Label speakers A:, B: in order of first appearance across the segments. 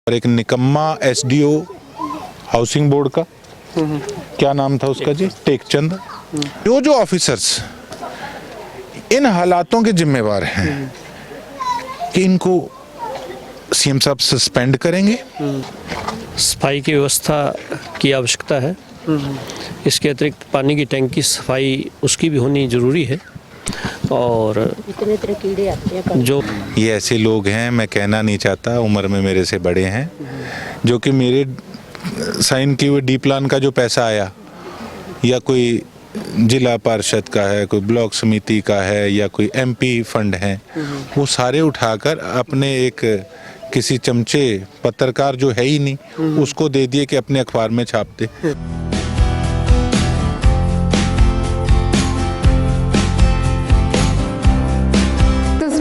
A: और एक निकम्मा एसडीओ हाउसिंग बोर्ड का, क्या नाम था उसका जी, टेकचंद। जो ऑफिसर्स इन हालातों के जिम्मेवार हैं कि इनको सीएम साहब सस्पेंड करेंगे।
B: सफाई की व्यवस्था की आवश्यकता है। इसके अतिरिक्त पानी की टैंक की सफाई उसकी भी होनी ज़रूरी है। और
C: इतने तरह कीड़े आते हैं
B: जो
A: ये ऐसे लोग हैं, मैं कहना नहीं चाहता, उम्र में मेरे से बड़े हैं, जो कि मेरे साइन किए हुए डी प्लान का जो पैसा आया या कोई जिला पार्षद का है, कोई ब्लॉक समिति का है या कोई एमपी फंड है, वो सारे उठाकर अपने एक किसी चमचे पत्रकार जो है ही नहीं उसको दे दिए कि अपने अखबार में छाप दे।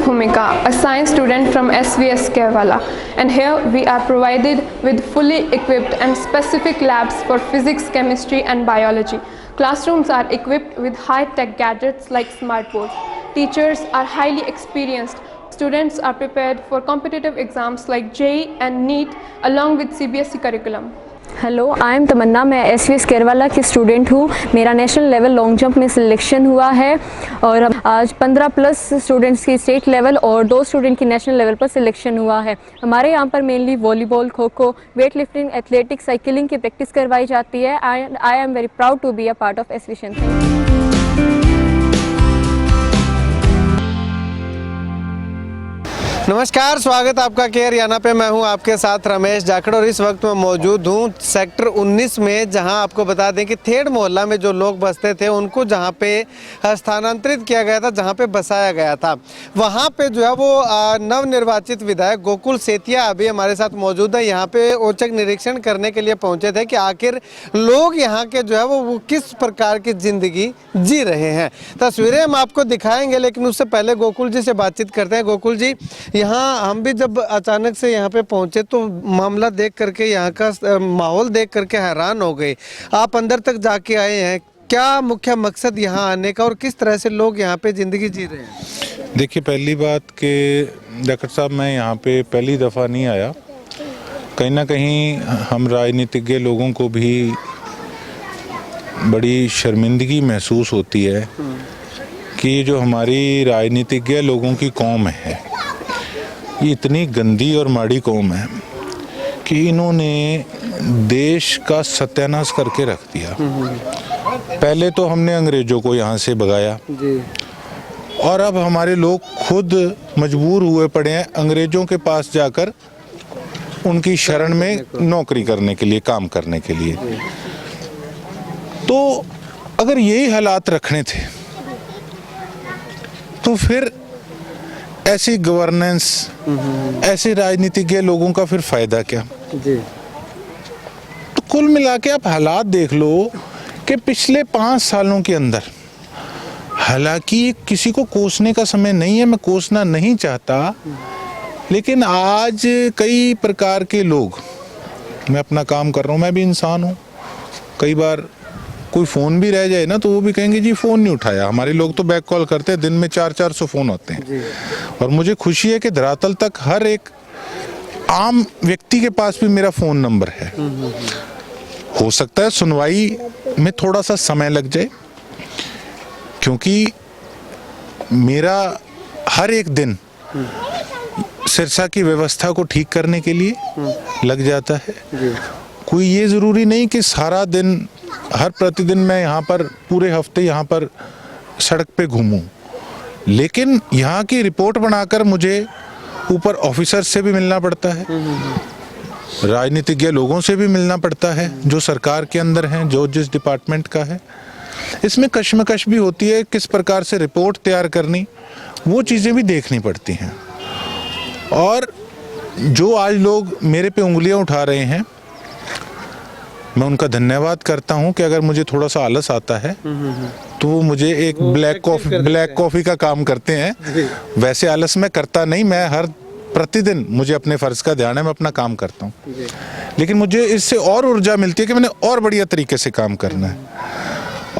D: Bhumika, a science student from SVS Kerala, and here we are provided with fully equipped and specific labs for physics, chemistry and biology. Classrooms are equipped with high-tech gadgets like smartboards. Teachers are highly experienced. Students are prepared for competitive exams like JEE and NEET along with CBSE curriculum.
E: Hello, I am Tamanna. मैं SVS Kerala की student हूँ। मेरा national level long jump में selection हुआ है और आज 15+ students की स्टेट लेवल और 2 स्टूडेंट की नेशनल लेवल पर सिलेक्शन हुआ है। हमारे यहाँ पर mainly volleyball, kho kho, weight lifting, athletics, cycling की प्रैक्टिस करवाई जाती है। I am very proud to be a part of SVS.
F: नमस्कार, स्वागत आपका केयर याना पे। मैं हूं आपके साथ रमेश जाखड़ और इस वक्त मैं मौजूद हूं सेक्टर 19 में, जहां आपको बता दें कि थेड़ मोहल्ला में जो लोग बसते थे उनको जहां पे स्थानांतरित किया गया था, जहां पे बसाया गया था, वहां पे जो है वो नवनिर्वाचित विधायक गोकुल सेतिया अभी हमारे साथ मौजूद है। यहाँ पे औचक निरीक्षण करने के लिए पहुंचे थे कि आखिर लोग यहाँ के जो है वो किस प्रकार की जिंदगी जी रहे हैं। तस्वीरें हम आपको दिखाएंगे, लेकिन उससे पहले गोकुल जी से बातचीत करते हैं। गोकुल जी, यहाँ हम भी जब अचानक से यहाँ पे पहुंचे तो मामला देख करके, यहाँ का माहौल देख करके हैरान हो गए। आप अंदर तक जाके आए हैं, क्या मुख्य मकसद यहाँ आने का और किस तरह से लोग यहाँ पे जिंदगी जी रहे हैं?
A: देखिए, पहली बात कि डॉक्टर साहब, मैं यहाँ पे पहली दफ़ा नहीं आया। कहीं ना कहीं हम राजनीतिज्ञ लोगों को भी बड़ी शर्मिंदगी महसूस होती है कि जो हमारी राजनीतिज्ञ लोगों की कौम है, ये इतनी गंदी और माड़ी कौम है कि इन्होंने देश का सत्यानाश करके रख दिया। पहले तो हमने अंग्रेजों को यहाँ से भगाया और अब हमारे लोग खुद मजबूर हुए पड़े हैं अंग्रेजों के पास जाकर उनकी शरण में नौकरी करने के लिए, काम करने के लिए। तो अगर यही हालात रखने थे तो फिर ऐसी गवर्नेंस, ऐसे राजनीतिज्ञ लोगों का फिर फायदा क्या जी? तो कुल मिला के आप हालात देख लो कि पिछले 5 सालों के अंदर, हालांकि किसी को कोसने का समय नहीं है, मैं कोसना नहीं चाहता, लेकिन आज कई प्रकार के लोग, मैं अपना काम कर रहा हूँ, मैं भी इंसान हूँ, कई बार कोई फ़ोन भी रह जाए ना तो वो भी कहेंगे जी फ़ोन नहीं उठाया। हमारे लोग तो बैक कॉल करते हैं, दिन में 400-400 फ़ोन होते हैं। और मुझे खुशी है कि धरातल तक हर एक आम व्यक्ति के पास भी मेरा फ़ोन नंबर है। हो सकता है सुनवाई में थोड़ा सा समय लग जाए, क्योंकि मेरा हर एक दिन सिरसा की व्यवस्था को ठीक करने के लिए लग जाता है। कोई ये ज़रूरी नहीं कि सारा दिन, हर प्रतिदिन मैं यहाँ पर पूरे हफ्ते यहाँ पर सड़क पे घूमूं, लेकिन यहाँ की रिपोर्ट बनाकर मुझे ऊपर ऑफिसर से भी मिलना पड़ता है, राजनीतिज्ञ लोगों से भी मिलना पड़ता है जो सरकार के अंदर हैं, जो जिस डिपार्टमेंट का है। इसमें कश्मकश भी होती है, किस प्रकार से रिपोर्ट तैयार करनी, वो चीज़ें भी देखनी पड़ती हैं। और जो आज लोग मेरे पे उंगलियां उठा रहे हैं, मैं उनका धन्यवाद करता हूं कि अगर मुझे थोड़ा सा आलस आता है तो वो मुझे एक ब्लैक कॉफ़ी का काम करते हैं। वैसे आलस मैं करता नहीं, मैं हर प्रतिदिन, मुझे अपने फ़र्ज़ का ध्यान है, मैं अपना काम करता हूं, लेकिन मुझे इससे और ऊर्जा मिलती है कि मैंने और बढ़िया तरीके से काम करना है।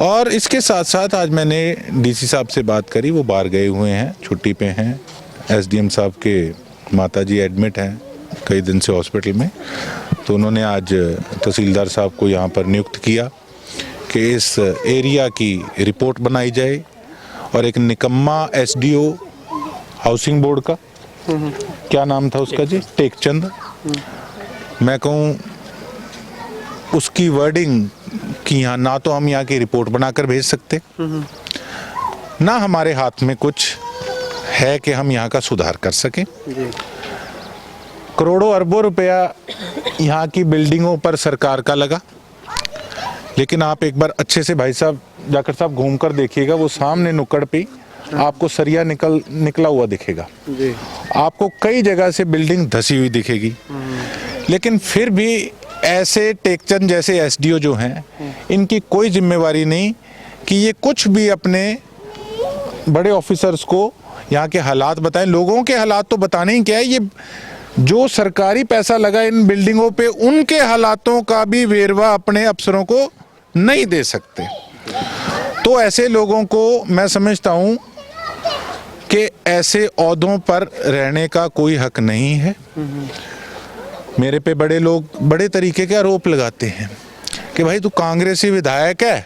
A: और इसके साथ साथ आज मैंने डीसी साहब से बात करी, वो बाहर गए हुए हैं, छुट्टी पे हैं। एसडीएम साहब के माताजी एडमिट हैं, कई दिन से हॉस्पिटल में, तो उन्होंने आज तहसीलदार साहब को यहाँ पर नियुक्त किया कि इस एरिया की रिपोर्ट बनाई जाए और एक निकम्मा एसडीओ हाउसिंग बोर्ड का, क्या नाम था उसका जी, टेकचंद, मैं कहूँ उसकी वर्डिंग कि यहाँ ना तो हम यहाँ की रिपोर्ट बनाकर भेज सकते, ना हमारे हाथ में कुछ है कि हम यहाँ का सुधार कर सकें। करोड़ों अरबों रुपया यहाँ की बिल्डिंगों पर सरकार का लगा, लेकिन आप एक बार अच्छे से भाई साहब जाकर साहब घूम कर देखिएगा, वो सामने नुक्कड़ पे आपको सरिया निकला हुआ दिखेगा, आपको कई जगह से बिल्डिंग धसी हुई दिखेगी, लेकिन फिर भी ऐसे टेकचंद जैसे एसडीओ जो हैं, इनकी कोई जिम्मेवारी नहीं कि ये कुछ भी अपने बड़े ऑफिसर्स को यहाँ के हालात बताएं। लोगों के हालात तो बताने ही क्या है, ये जो सरकारी पैसा लगा इन बिल्डिंगों पे, उनके हालातों का भी वेरवा अपने अफसरों को नहीं दे सकते। तो ऐसे लोगों को मैं समझता हूँ कि ऐसे ओहदों पर रहने का कोई हक नहीं है। मेरे पे बड़े लोग बड़े तरीके के आरोप लगाते हैं कि भाई तू कांग्रेसी विधायक है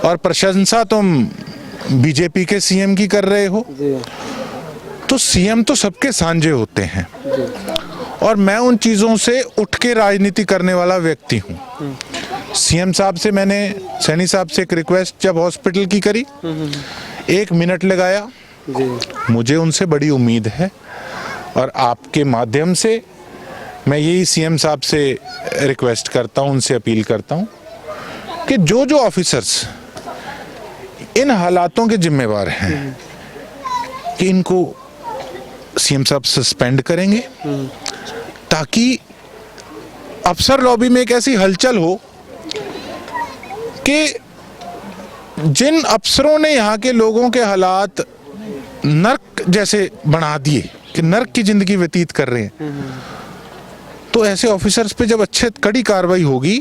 A: और प्रशंसा तुम बीजेपी के सीएम की कर रहे हो। तो सीएम तो सबके सांझे होते हैं और मैं उन चीज़ों से उठ के राजनीति करने वाला व्यक्ति हूँ। सीएम साहब से मैंने, सैनी साहब से एक रिक्वेस्ट जब हॉस्पिटल की करी, 1 मिनट लगाया, मुझे उनसे बड़ी उम्मीद है और आपके माध्यम से मैं यही सीएम साहब से रिक्वेस्ट करता हूं, उनसे अपील करता हूं कि जो जो ऑफिसर्स इन हालातों के जिम्मेवार हैं कि इनको सीएम साहब सस्पेंड करेंगे, ताकि अफसर लॉबी में एक ऐसी हलचल हो कि जिन अफसरों ने यहाँ के लोगों के हालात नर्क जैसे बना दिए कि नर्क की जिंदगी व्यतीत कर रहे हैं, तो ऐसे ऑफिसर्स पे जब अच्छे कड़ी कार्रवाई होगी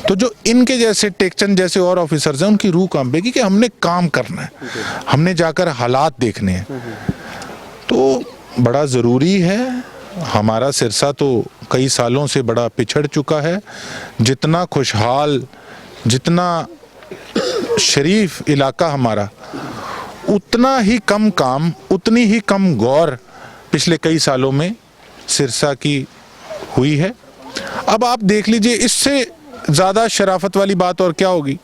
A: तो जो इनके जैसे टेकचंद जैसे और ऑफिसर्स हैं, उनकी रूह कांपेगी कि हमने काम करना है, हमने जाकर हालात देखने हैं। तो बड़ा ज़रूरी है। हमारा सिरसा तो कई सालों से बड़ा पिछड़ चुका है। जितना खुशहाल, जितना शरीफ इलाका हमारा, उतना ही कम काम, उतनी ही कम गौर पिछले कई सालों में सिरसा की हुई है। अब आप देख लीजिए, इससे ज़्यादा शराफत वाली बात और क्या होगी।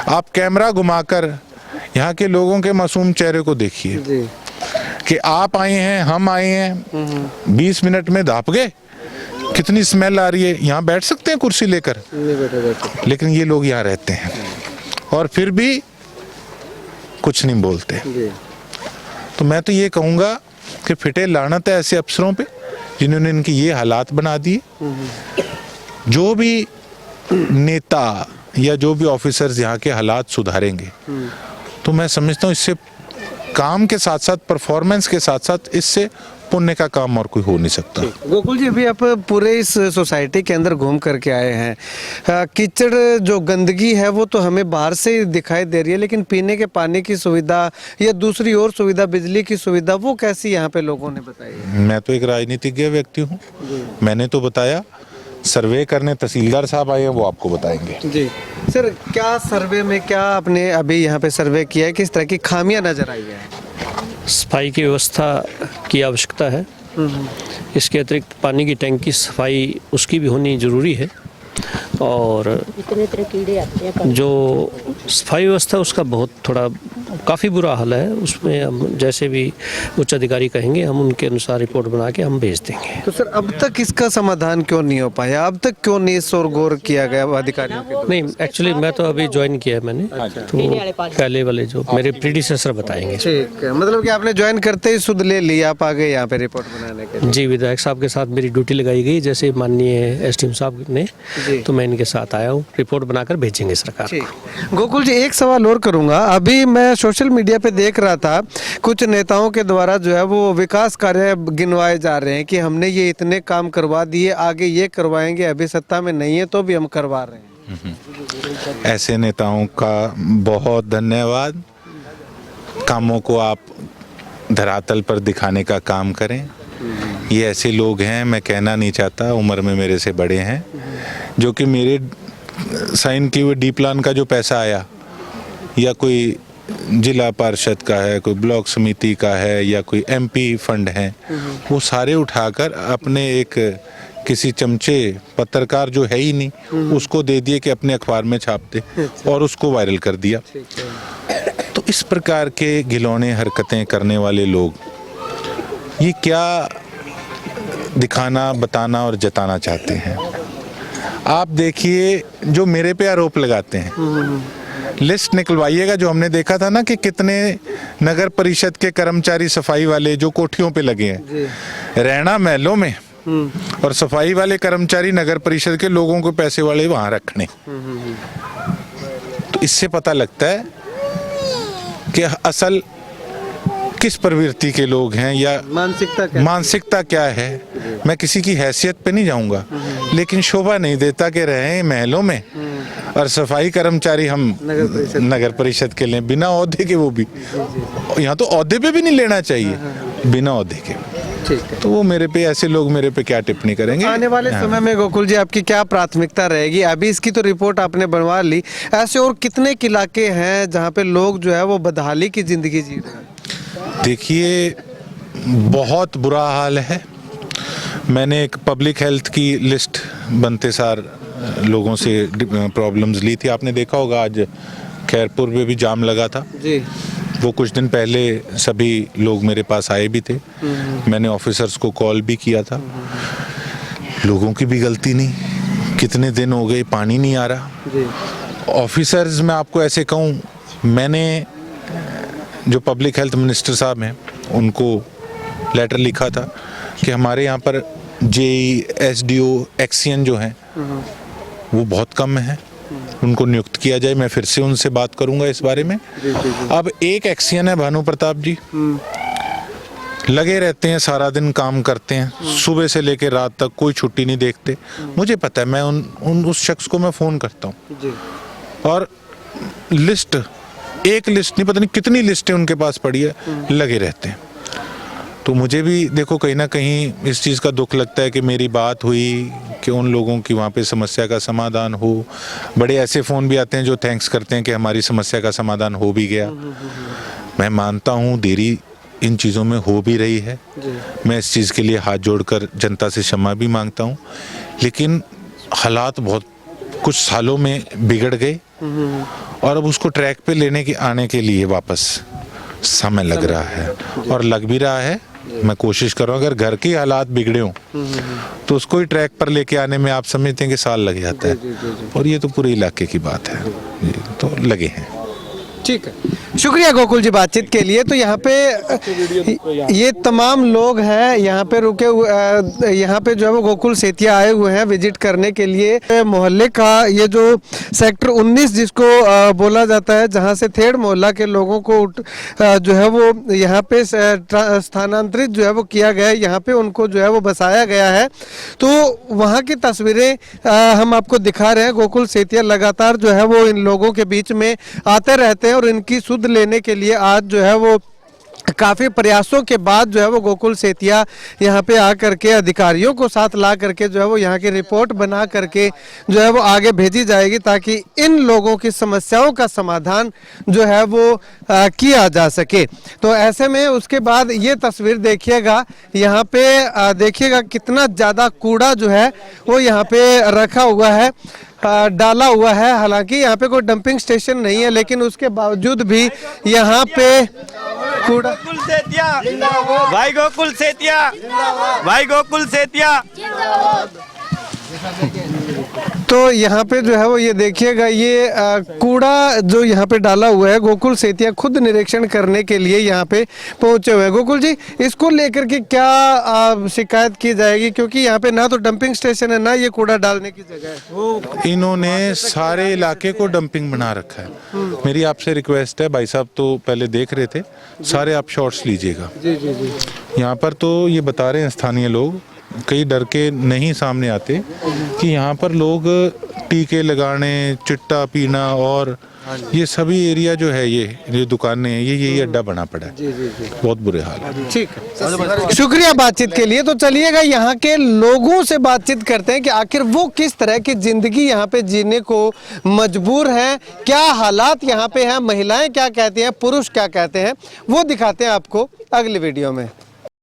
A: आप कैमरा घुमाकर यहाँ के लोगों के मासूम चेहरे को देखिए कि आप आए हैं, हम आए हैं, 20 मिनट में दाप गए, कितनी स्मेल आ रही है। यहाँ बैठ सकते हैं कुर्सी लेकर, लेकिन ये लोग यहाँ रहते हैं और फिर भी कुछ नहीं बोलते। तो मैं तो ये कहूँगा कि फिटे लानत है ऐसे अफसरों पे जिन्होंने इनकी ये हालात बना दिए। जो भी नेता या जो भी ऑफिसर्स यहाँ के हालात सुधारेंगे, तो मैं समझता हूँ इससे काम के साथ साथ, परफॉर्मेंस के साथ साथ, इससे पुण्य का काम और कोई हो नहीं सकता।
F: गोकुल जी, अभी आप पूरे इस सोसाइटी के अंदर घूम करके आए हैं। कीचड़, जो गंदगी है वो तो हमें बाहर से दिखाई दे रही है, लेकिन पीने के पानी की सुविधा या दूसरी और सुविधा, बिजली की सुविधा, वो कैसी यहाँ पे लोगों ने बताई है?
A: मैं तो एक राजनीतिज्ञ व्यक्ति हूँ, मैंने तो बताया। सर्वे करने तहसीलदार साहब आए हैं, वो आपको बताएंगे।
F: जी सर, क्या सर्वे में, क्या आपने अभी यहाँ पे सर्वे किया है, किस तरह की खामियां नजर आई है?
B: सफाई की व्यवस्था की आवश्यकता है। इसके अतिरिक्त पानी की टैंक की सफाई उसकी भी होनी ज़रूरी है और
C: इतने तरह कीड़े आते हैं।
B: जो सफाई व्यवस्था उसका बहुत थोड़ा काफ़ी बुरा हाल है। उसमें हम जैसे भी उच्च अधिकारी कहेंगे, हम उनके अनुसार रिपोर्ट बना के हम भेज देंगे।
F: तो सर, अब तक इसका समाधान क्यों नहीं हो पाया? अब तक क्यों नहीं शोर गौर किया गया अधिकारियों के द्वारा?
B: नहीं, एक्चुअली मैं तो अभी ज्वाइन किया है मैंने, तो पहले वाले जो मेरे प्रीडिसेसर बताएंगे।
F: ठीक है, मतलब कि आपने ज्वाइन करते ही सुध ले लिया, आप आ गए यहाँ पे रिपोर्ट बनाने के लिए?
B: जी, विधायक साहब के साथ मेरी ड्यूटी लगाई गई, जैसे माननीय एसडीएम साहब ने, तो मैं इनके साथ आया हूँ, रिपोर्ट बनाकर भेजेंगे सरकार को।
F: गोकुल जी, एक सवाल और करूंगा। अभी मैं सोशल मीडिया पे देख रहा था, कुछ नेताओं के द्वारा जो है वो विकास कार्य गिनवाए जा रहे हैं कि हमने ये इतने काम करवा दिए, आगे ये करवाएंगे, अभी सत्ता में नहीं है तो भी हम करवा रहे हैं।
A: ऐसे नेताओं का बहुत धन्यवाद। कामों को आप धरातल पर दिखाने का काम करें। ये ऐसे लोग हैं, मैं कहना नहीं चाहता, उम्र में मेरे से बड़े हैं, जो कि मेरे साइन किए हुए डी प्लान का जो पैसा आया या कोई जिला पार्षद का है, कोई ब्लॉक समिति का है या कोई एमपी फंड है, वो सारे उठाकर अपने एक किसी चमचे पत्रकार जो है ही नहीं उसको दे दिए कि अपने अखबार में छाप दे और उसको वायरल कर दिया। तो इस प्रकार के घिनौने हरकतें करने वाले लोग ये क्या दिखाना, बताना और जताना चाहते हैं? आप देखिए जो मेरे पे आरोप लगाते हैं, लिस्ट निकलवाइएगा। जो हमने देखा था ना कि कितने नगर परिषद के कर्मचारी सफाई वाले जो कोठियों पे लगे हैं, रहना महलों में और सफाई वाले कर्मचारी नगर परिषद के लोगों को पैसे वाले वहां रखने। तो इससे पता लगता है कि असल किस प्रवृत्ति के लोग हैं या मानसिकता क्या है। मैं किसी की हैसियत पे नहीं जाऊंगा, लेकिन शोभा नहीं देता कि रहे महलों में और सफाई कर्मचारी हम नगर परिषद के लिए बिना ओहदे के, वो भी यहाँ तो ओहदे पे भी नहीं लेना चाहिए, बिना ओहदे के। तो वो मेरे पे, ऐसे लोग मेरे पे क्या टिप्पणी करेंगे?
F: आने वाले समय में गोकुल जी आपकी क्या प्राथमिकता रहेगी? अभी इसकी तो रिपोर्ट आपने बनवा ली, ऐसे और कितने इलाके हैं जहाँ पे लोग जो है वो बदहाली की जिंदगी जी रहे हैं?
A: देखिए बहुत बुरा हाल है। मैंने एक पब्लिक हेल्थ की लिस्ट बनते सार लोगों से प्रॉब्लम्स ली थी। आपने देखा होगा आज खैरपुर में भी जाम लगा था
F: जी।
A: वो कुछ दिन पहले सभी लोग मेरे पास आए भी थे, मैंने ऑफिसर्स को कॉल भी किया था। लोगों की भी गलती नहीं, कितने दिन हो गए पानी नहीं आ रहा जी। ऑफिसर्स मैं आपको ऐसे कहूँ, मैंने जो पब्लिक हेल्थ मिनिस्टर साहब हैं उनको लेटर लिखा था कि हमारे यहाँ पर जेई, एसडीओ, एक्सीएन जो हैं वो बहुत कम है, उनको नियुक्त किया जाए। मैं फिर से उनसे बात करूंगा इस बारे में। अब एक एक्सीएन है भानु प्रताप जी, लगे रहते हैं, सारा दिन काम करते हैं, सुबह से लेकर रात तक कोई छुट्टी नहीं देखते। मुझे पता है, मैं उस शख्स को मैं फ़ोन करता हूँ और लिस्ट, एक लिस्ट नहीं, पता नहीं कितनी लिस्टें उनके पास पड़ी है, लगे रहते हैं। तो मुझे भी देखो कहीं ना कहीं इस चीज़ का दुख लगता है कि मेरी बात हुई कि उन लोगों की वहाँ पे समस्या का समाधान हो। बड़े ऐसे फ़ोन भी आते हैं जो थैंक्स करते हैं कि हमारी समस्या का समाधान हो भी गया। मैं मानता हूँ देरी इन चीज़ों में हो भी रही है, मैं इस चीज़ के लिए हाथ जोड़कर जनता से क्षमा भी मांगता हूँ, लेकिन हालात बहुत कुछ सालों में बिगड़ गए और अब उसको ट्रैक पे लेने के आने के लिए वापस समय लग रहा है और लग भी रहा है। मैं कोशिश कर रहा हूँ, अगर घर के हालात बिगड़े हों तो उसको ही ट्रैक पर लेके आने में आप समझते हैं कि साल लग जाता है, और ये तो पूरे इलाके की बात है, तो लगे हैं।
F: ठीक है, शुक्रिया गोकुल जी बातचीत के लिए। तो यहाँ पे ये तमाम लोग हैं यहाँ पे रुके हुए, यहाँ पे जो है वो गोकुल सेतिया आए हुए हैं विजिट करने के लिए। मोहल्ले का ये जो सेक्टर 19 जिसको बोला जाता है, जहाँ से थेड़ मोहल्ला के लोगों को जो है वो यहाँ पे स्थानांतरित जो है वो किया गया है, यहाँ पे उनको जो है वो बसाया गया है। तो वहाँ की तस्वीरें हम आपको दिखा रहे हैं। गोकुल सेतिया लगातार जो है वो इन लोगों के बीच में आते रहते हैं और इनकी सुध लेने के लिए आज जो है वो काफ़ी प्रयासों के बाद जो है वो गोकुल सेतिया यहाँ पे आकर के अधिकारियों को साथ ला करके जो है वो यहाँ की रिपोर्ट बना करके जो है वो आगे भेजी जाएगी, ताकि इन लोगों की समस्याओं का समाधान जो है वो किया जा सके। तो ऐसे में उसके बाद ये तस्वीर देखिएगा, यहाँ पे देखिएगा कितना ज़्यादा कूड़ा जो है वो यहाँ पे रखा हुआ है, डाला हुआ है। हालांकि यहाँ पे कोई डंपिंग स्टेशन नहीं है, लेकिन उसके बावजूद भी यहाँ पे कूड़ा।
G: गोकुल सेतिया भाई, गोकुल सेतिया भाई, गोकुल सेतिया।
F: तो यहाँ पे जो है वो ये देखिएगा, ये कूड़ा जो यहाँ पे डाला हुआ है, गोकुल सेतिया खुद निरीक्षण करने के लिए यहाँ पे पहुँचे हुए हैं। गोकुल जी, इसको लेकर के क्या शिकायत की जाएगी? क्योंकि यहाँ पे ना तो डंपिंग स्टेशन है, ना ये कूड़ा डालने की जगह है।
A: इन्होंने सारे इलाके को डंपिंग बना रखा है। मेरी आपसे रिक्वेस्ट है, भाई साहब तो पहले देख रहे थे, सारे आप शॉट्स लीजिएगा। यहाँ पर तो ये बता रहे हैं स्थानीय लोग, कई डर के नहीं सामने आते कि यहाँ पर लोग टीके लगाने, चिट्टा पीना और ये सभी एरिया जो है ये दुकानें हैं, यही अड्डा बना पड़ा है। बहुत बुरे हाल है।
F: ठीक है, शुक्रिया बातचीत के लिए। तो चलिएगा यहाँ के लोगों से बातचीत करते हैं कि आखिर वो किस तरह की जिंदगी यहाँ पे जीने को मजबूर हैं, क्या हालात यहाँ पे हैं, महिलाएं क्या कहती हैं, पुरुष क्या कहते हैं, वो दिखाते हैं आपको अगली वीडियो में।